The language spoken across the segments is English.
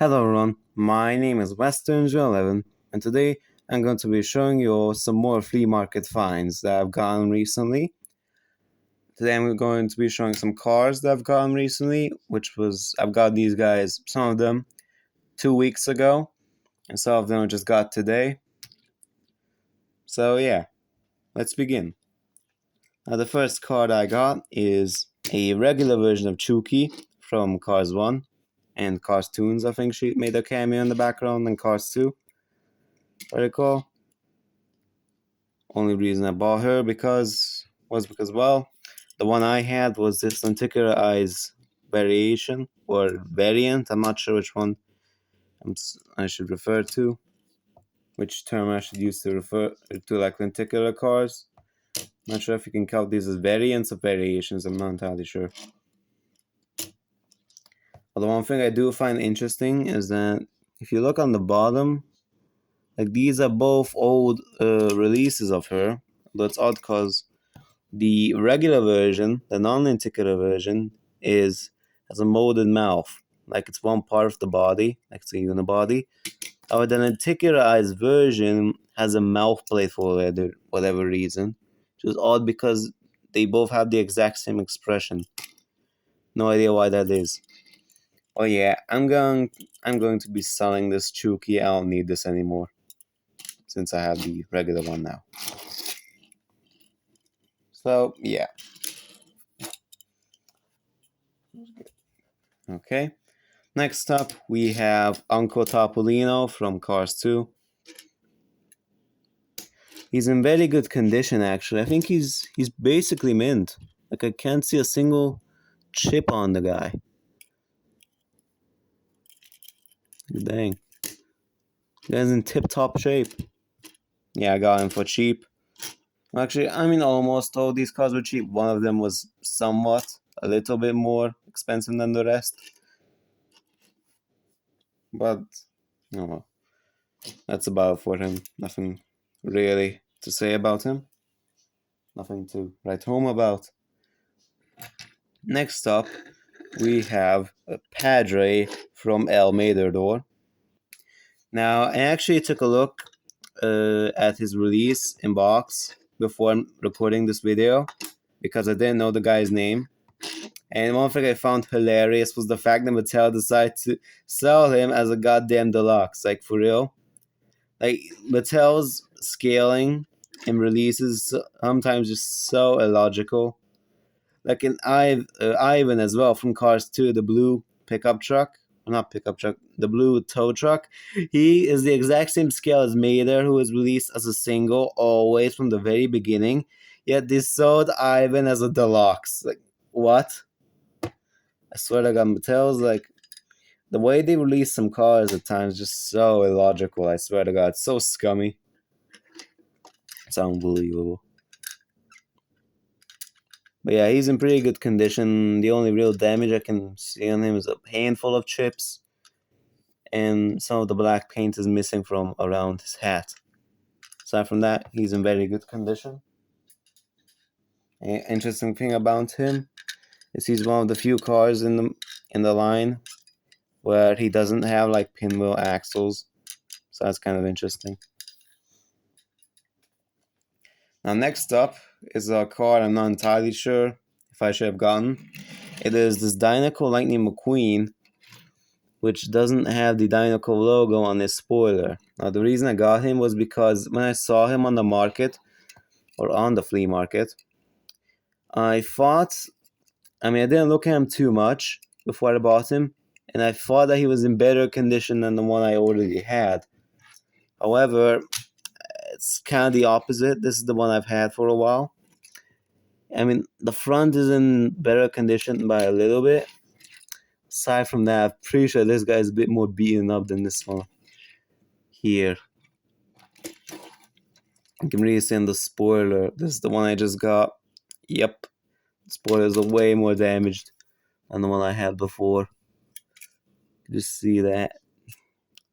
Hello everyone, my name is Western11 and today I'm going to be showing you some more flea market finds that I've gotten recently. Today I'm going to be showing some cars that I've gotten recently, I've got these guys, some of them 2 weeks ago and some of them I just got today. So yeah, let's begin. Now the first card I got is a regular version of Chuki from Cars 1 and Cars Toons. I think she made a cameo in the background in Cars 2. I recall. Only reason I bought her was because the one I had was this lenticular eyes variation or variant. I'm not sure which one I should refer to, which term I should use to refer to like lenticular cars. Not sure if you can count these as variants or variations. I'm not entirely sure. Although one thing I do find interesting is that if you look on the bottom, like these are both old releases of her. But it's odd because the regular version, the non-lenticular version, has a molded mouth, like it's one part of the body, like it's a unibody. However, the lenticularized version has a mouth plate for whatever reason, which is odd because they both have the exact same expression. No idea why that is. Oh yeah, I'm going to be selling this Chuki. I don't need this anymore since I have the regular one now. So yeah. Okay. Next up, we have Uncle Topolino from Cars 2. He's in very good condition, actually. I think he's basically mint. Like, I can't see a single chip on the guy. Dang. The guy's in tip-top shape. Yeah, I got him for cheap. Actually, I mean, almost all these cars were cheap. One of them was somewhat, a little bit more expensive than the rest. But, oh well. That's about it for him. Nothing really to say about him. Nothing to write home about. Next up, we have a Padre from Matador. Now, I actually took a look at his release in box before recording this video because I didn't know the guy's name. And one thing I found hilarious was the fact that Mattel decided to sell him as a goddamn deluxe. Like, for real. Like, Mattel's scaling and releases sometimes just so illogical. Like in Ivan as well from Cars 2, the blue pickup truck. Not pickup truck, the blue tow truck. He is the exact same scale as Matador, who was released as a single always from the very beginning. Yet they sold Ivan as a deluxe. Like, what? I swear to God, Mattel's like, the way they release some cars at times is just so illogical. I swear to God, it's so scummy. It's unbelievable. But yeah, he's in pretty good condition. The only real damage I can see on him is a handful of chips. And some of the black paint is missing from around his hat. Aside from that, he's in very good condition. An interesting thing about him is he's one of the few cars in the line where he doesn't have like pinwheel axles. So that's kind of interesting. Now next up is a car I'm not entirely sure if I should have gotten. It is this Dynaco Lightning Mcqueen, which doesn't have the Dynaco logo on his spoiler. Now the reason I got him was because when I saw him on the market, or on the flea market, I didn't look at him too much before I bought him, and I thought that he was in better condition than the one I already had. However, it's kind of the opposite. This is the one I've had for a while. I mean, the front is in better condition by a little bit. Aside from that, I'm pretty sure this guy is a bit more beaten up than this one here. You can really see in the spoiler. This is the one I just got. Yep. The spoilers are way more damaged than the one I had before. Just see that.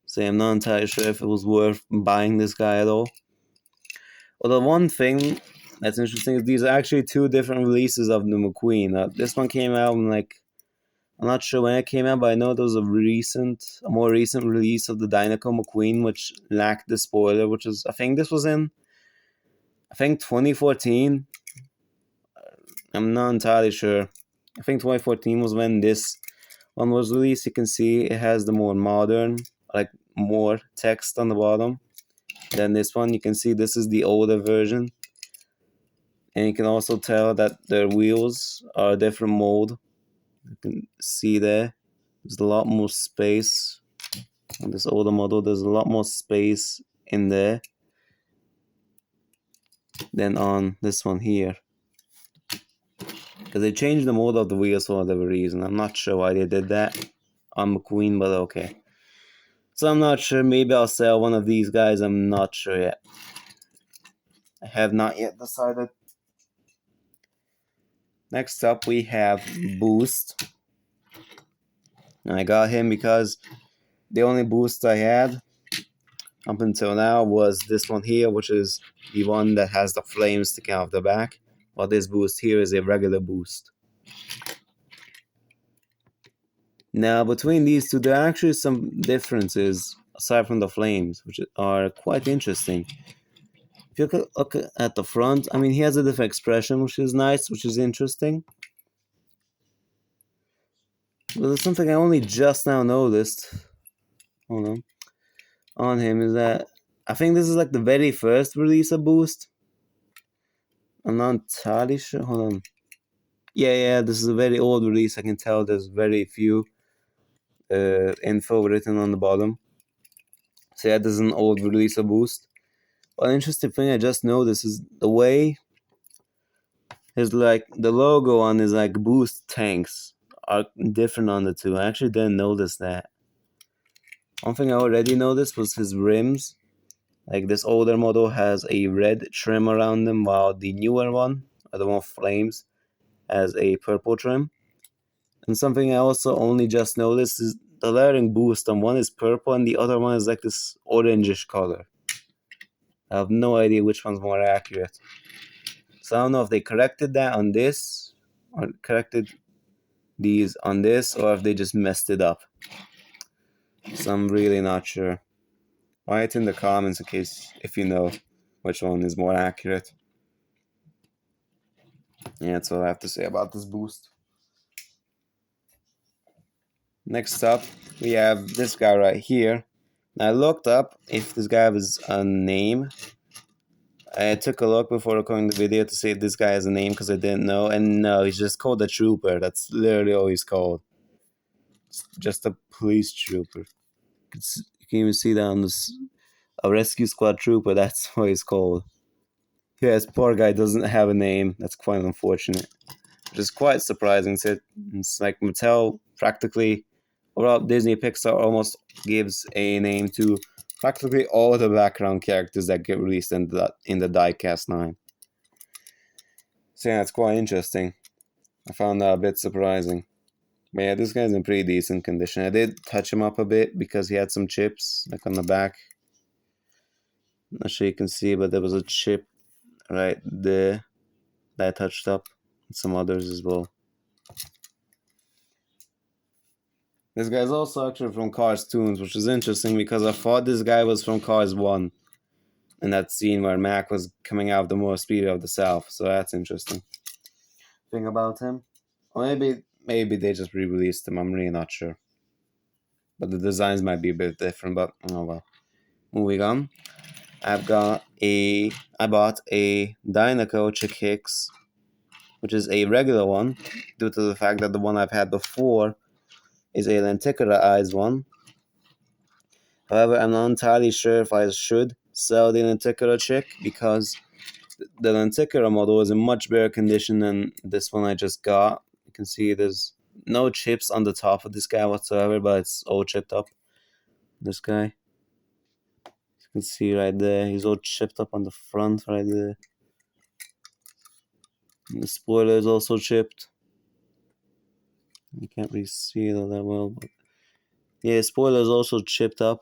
So I'm not entirely sure if it was worth buying this guy at all. Well, the one thing that's interesting is these are actually two different releases of the Mcqueen. This one came out in like I'm not sure when it came out, but I know there was a more recent release of the Dynaco Mcqueen, which lacked the spoiler, which is, I think this was in, 2014. I'm not entirely sure. I think 2014 was when this one was released. You can see it has the more modern, like more text on the bottom than this one. You can see this is the older version. And you can also tell that their wheels are a different mold. You can see there's a lot more space on this older model. There's a lot more space in there than on this one here, because they changed the mold of the wheels for whatever reason. I'm not sure why they did that on Mcqueen, but okay. So I'm not sure. Maybe I'll sell one of these guys. I'm not sure yet. I have not yet decided. Next up, we have Boost. I got him because the only boost I had up until now was this one here, which is the one that has the flames sticking out of the back, while this boost here is a regular boost. Now, between these two, there are actually some differences aside from the flames, which are quite interesting. If you look at the front, I mean, he has a different expression, which is nice, which is interesting. But there's something I only just now noticed. Hold on him is that I think this is like the very first release of Boost. I'm not entirely sure. Hold on. Yeah, this is a very old release. I can tell there's very few info written on the bottom. So yeah, this is an old release of Boost. One interesting thing I just noticed is the way his like the logo on his like Boost tanks are different on the two. I actually didn't notice that. One thing I already noticed was his rims. Like this older model has a red trim around them, while the newer one, or the one with flames, has a purple trim. And something I also only just noticed is the lettering Boost on one is purple and the other one is like this orangish color. I have no idea which one's more accurate. So I don't know if they corrected that on this, or corrected these on this, or if they just messed it up. So I'm really not sure. Write in the comments in case if you know which one is more accurate. Yeah, that's all I have to say about this Boost. Next up, we have this guy right here. I looked up if this guy has a name. I took a look before recording the video to see if this guy has a name because I didn't know. And no, he's just called a trooper. That's literally all he's called. It's just a police trooper. You can even see that on this. A rescue squad trooper, that's what he's called. Yeah, this poor guy doesn't have a name. That's quite unfortunate. Which is quite surprising. It's like Mattel practically, well, Disney Pixar almost gives a name to practically all the background characters that get released in the Diecast 9. So yeah, that's quite interesting. I found that a bit surprising. But yeah, this guy's in pretty decent condition. I did touch him up a bit because he had some chips, like on the back. Not sure you can see, but there was a chip right there that I touched up. And some others as well. This guy's also actually from Cars Toons, which is interesting because I thought this guy was from Cars 1. In that scene where Mac was coming out of the more speed of the South. So that's interesting. Thing about him. Or maybe they just re-released him. I'm really not sure. But the designs might be a bit different, but oh well. Moving on. I bought a Dynaco Chick Hicks, which is a regular one, due to the fact that the one I've had before is a lenticular-eyes one. However, I'm not entirely sure if I should sell the lenticular chick because the lenticular model is in much better condition than this one I just got. You can see there's no chips on the top of this guy whatsoever, but it's all chipped up. This guy. You can see right there, he's all chipped up on the front right there. And the spoiler is also chipped. You can't really see it all that well, but yeah, spoiler is also chipped up.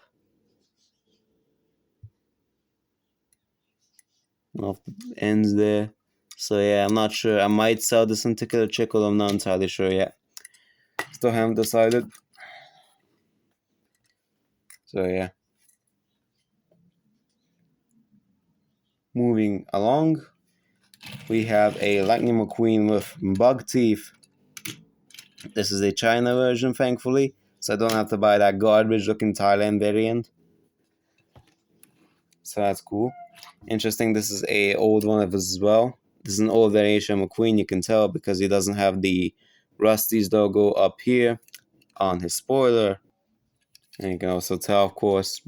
Off the ends there. So yeah, I'm not sure. I might sell this lenticular chick, but I'm not entirely sure yet. Still haven't decided. So yeah. Moving along, we have a Lightning Mcqueen with bug teeth. This is a China version, thankfully, so I don't have to buy that garbage-looking Thailand variant. So that's cool. Interesting, this is a old one of his as well. This is an old variation of Mcqueen, you can tell, because he doesn't have the Rusty's logo up here on his spoiler. And you can also tell, of course,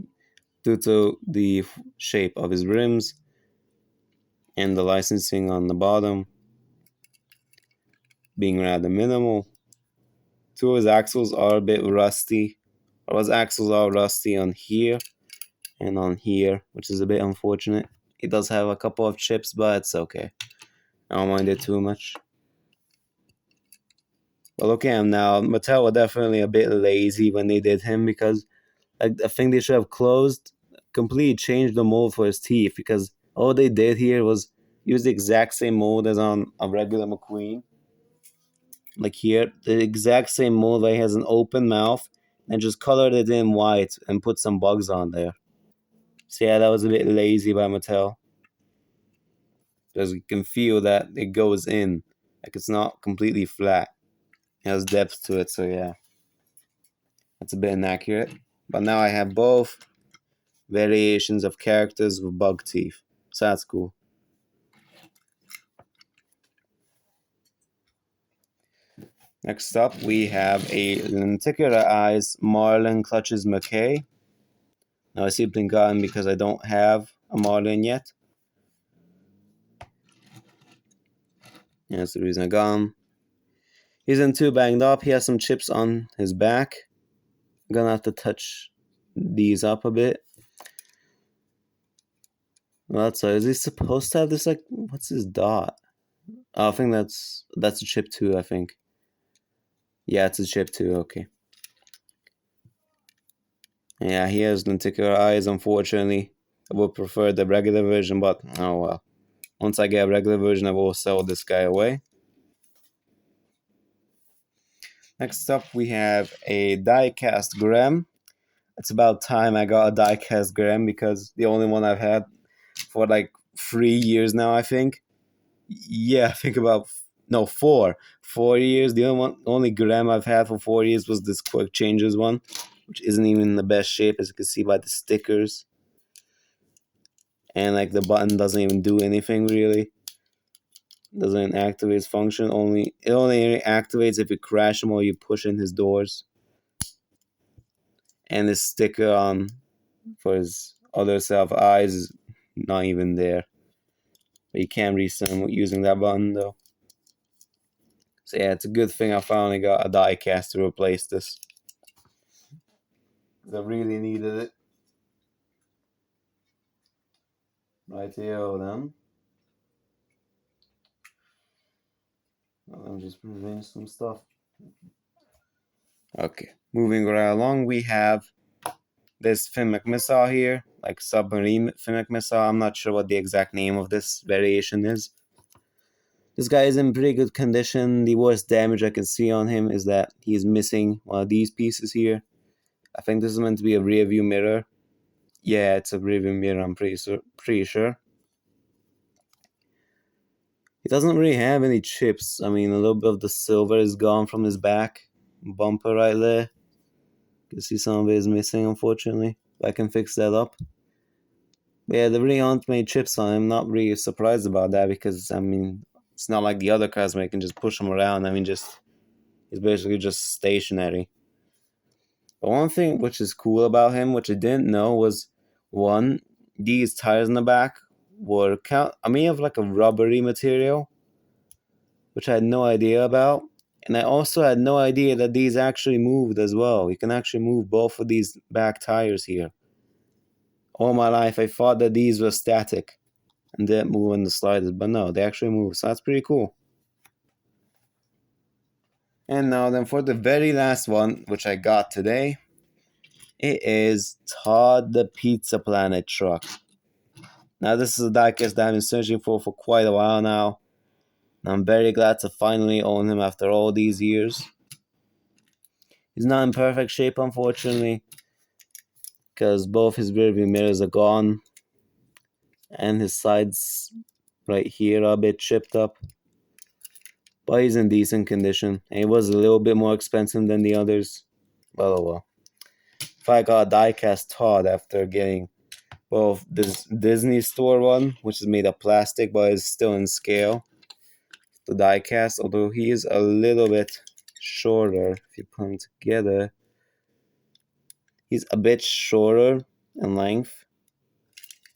due to the shape of his rims and the licensing on the bottom being rather minimal. Two of his axles are a bit rusty. Or his axles are rusty on here and on here, which is a bit unfortunate. It does have a couple of chips, but it's okay. I don't mind it too much. But look at him now. Mattel were definitely a bit lazy when they did him, because I think they should have completely changed the mold for his teeth, because all they did here was use the exact same mold as on a regular Mcqueen. Like here, the exact same mold where he has an open mouth, and just colored it in white and put some bugs on there. So yeah, that was a bit lazy by Mattel. Because you can feel that it goes in. Like it's not completely flat. It has depth to it, so yeah. That's a bit inaccurate. But now I have both variations of characters with bug teeth. So that's cool. Next up, we have a lenticular eyes Marlin clutches Mckay. Now I simply got him because I don't have a Marlin yet. Yeah, that's the reason I got him. He's in too banged up. He has some chips on his back. I'm gonna have to touch these up a bit. Well, that's is he supposed to have this, like, what's his dot? Oh, I think that's a chip too, I think. Yeah, it's a chip too, okay. Yeah, he has lenticular eyes, unfortunately. I would prefer the regular version, but oh well. Once I get a regular version, I will sell this guy away. Next up, we have a die-cast Graham. It's about time I got a die-cast Graham, because the only one I've had for like 3 years now, I think. Yeah, I think about, no, 4 years. The only Graham I've had for 4 years was this Quick Changes one, which isn't even in the best shape, as you can see by the stickers. And like the button doesn't even do anything really. Doesn't activate its function. It only activates if you crash him or you push in his doors. And the sticker on for his other set of eyes is not even there. But you can reset him using that button though. So yeah, it's a good thing I finally got a die cast to replace this. I really needed it. Right here then. I'm just removing some stuff. Okay, moving right along, we have this Feminic Missile here, like submarine Feminic Missile. I'm not sure what the exact name of this variation is. This guy is in pretty good condition. The worst damage I can see on him is that he's missing one of these pieces here. I think this is meant to be a rear view mirror. Yeah, it's a rear view mirror, I'm pretty sure. He doesn't really have any chips. I mean, a little bit of the silver is gone from his back bumper right there. You can see some of it is missing, unfortunately. But I can fix that up. But yeah, there really aren't many chips on him. Not really surprised about that, because, I mean, it's not like the other cars where you can just push him around. I mean, he's basically just stationary. But one thing which is cool about him, which I didn't know, was, one, these tires in the back were made of like a rubbery material, which I had no idea about. And I also had no idea that these actually moved as well. You can actually move both of these back tires here. All my life I thought that these were static and didn't move in the slightest, but no, they actually move. So that's pretty cool. And now then for the very last one, which I got today, it is Todd the Pizza Planet truck. Now this is a diecast that I've been searching for quite a while now. I'm very glad to finally own him after all these years. He's not in perfect shape, unfortunately, because both his rearview mirrors are gone, and his sides right here are a bit chipped up. But he's in decent condition, and he was a little bit more expensive than the others. Well, oh well. If I got a diecast Todd after getting both this Disney store one, which is made of plastic but is still in scale, the diecast, although he is a little bit shorter if you put them together. He's a bit shorter in length,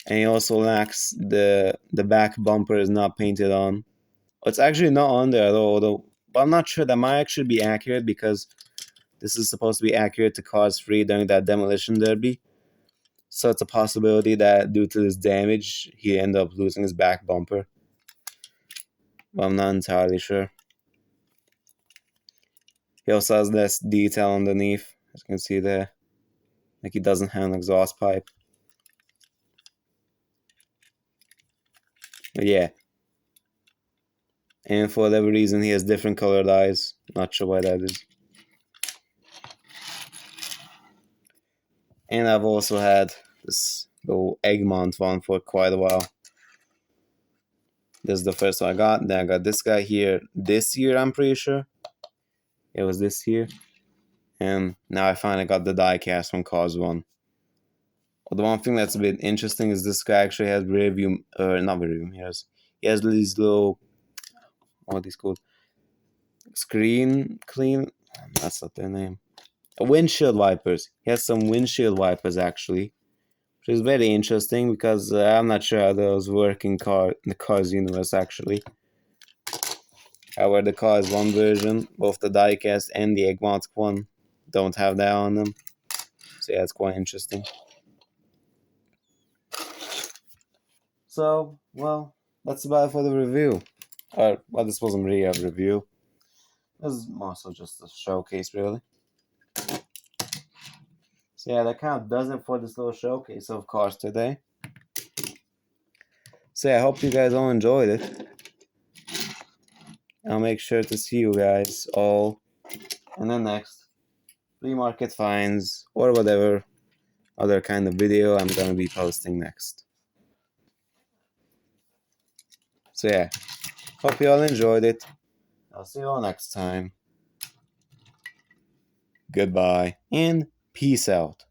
and he also lacks the back bumper is not painted on. It's actually not on there at all, though. But I'm not sure that might actually be accurate because this is supposed to be accurate to Cars 3 during that demolition derby. So it's a possibility that due to this damage, he ended up losing his back bumper. But I'm not entirely sure. He also has this detail underneath, as you can see there. Like he doesn't have an exhaust pipe. But yeah. And for whatever reason, he has different colored eyes. Not sure why that is. And I've also had this little Egmont one for quite a while. This is the first one I got. Then I got this guy here this year, I'm pretty sure. It was this year. And now I finally got the diecast from Cars 1. Well, the one thing that's a bit interesting is this guy actually has not rear view mirrors. He has these little, what are these called? Screen clean? That's not their name. Windshield wipers. He has some windshield wipers actually, which is very interesting because I'm not sure how those work in the Cars universe actually. However, the Cars 1 version, both the diecast and the Egmont one, don't have that on them. So yeah, it's quite interesting. So, well, that's about it for the review. Well, this wasn't really a review. It was more so just a showcase, really. So yeah, that kind of does it for this little showcase of cars today. So yeah, I hope you guys all enjoyed it. I'll make sure to see you guys all in the next flea market finds or whatever other kind of video I'm going to be posting next. So yeah, hope you all enjoyed it. I'll see you all next time. Goodbye and peace out.